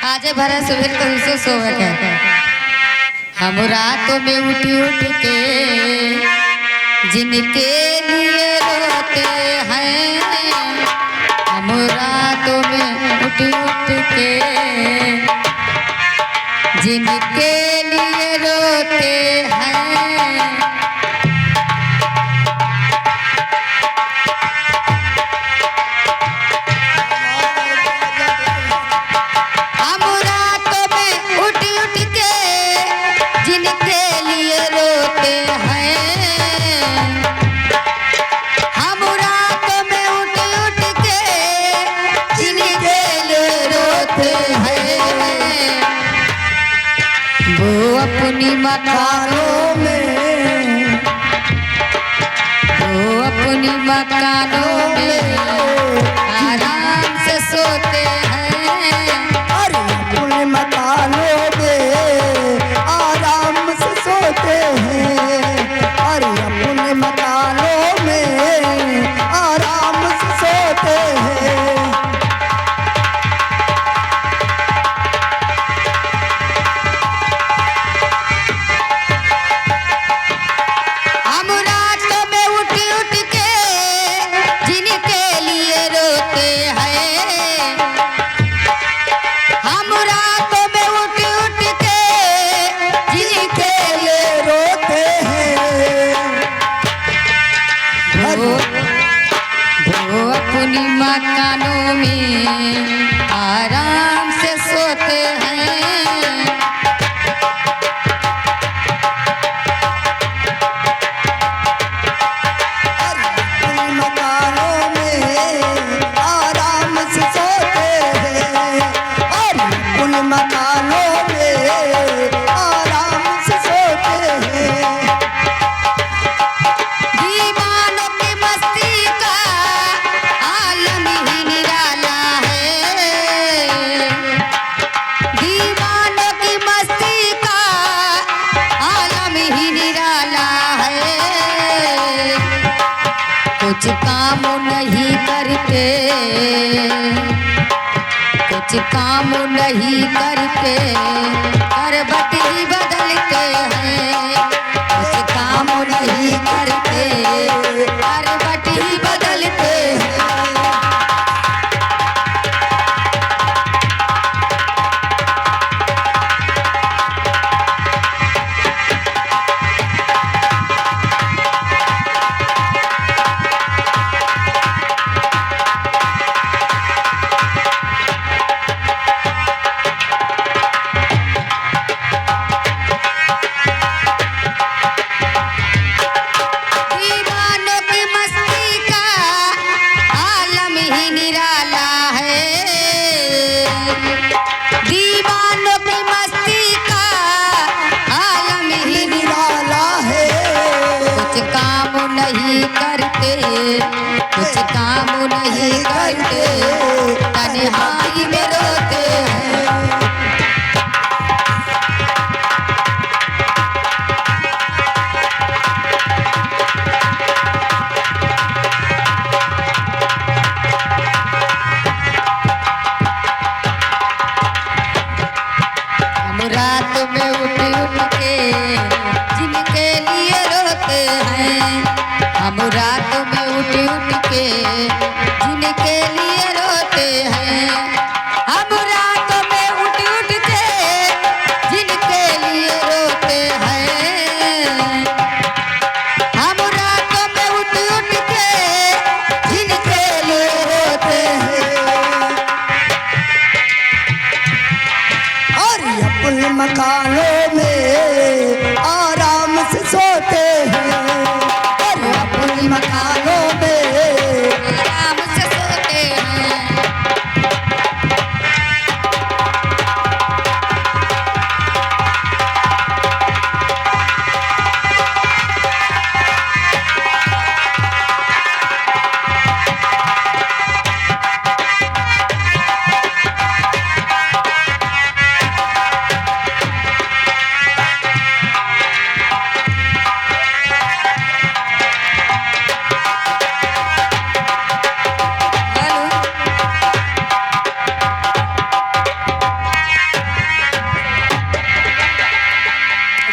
आज भरा सुबह तुमसे सोवे के हम रातों में उठ उठ के जिनके लिए रोते हैं। हम रातों में उठ उठ के जिनके लिए रोते हैं। अपनी मकानों में वो अपनी मकानों में आराम से सोते हैं। अरे अपने मकानों में आराम से सोते हैं। अरे अपने मकानों में आराम से सोते हैं। वो अपनी मकानों में आराम से सोते हैं। अपने मकानों में आराम से सोते हैं। और अपने मकानों में आराम से सोते हैं। कुछ काम नहीं करते, कुछ काम नहीं करते, करवट ही बदलते हैं। कुछ काम नहीं करते, करवट ही बदलते हैं। दीवानों की मस्ती का आलम ही निराला है। कुछ काम नहीं करते, कुछ काम नहीं करते, तन्हाई में रोते हैं। रात में उठ उठ के जिनके लिए रोते हैं। हम रात में उठ उठ के जिनके लिए रोते हैं। हम रात में उठ उठ के जिनके लिए रोते हैं। हम रात में उठ उठ के जिनके लिए रोते हैं। और अपने मकानों में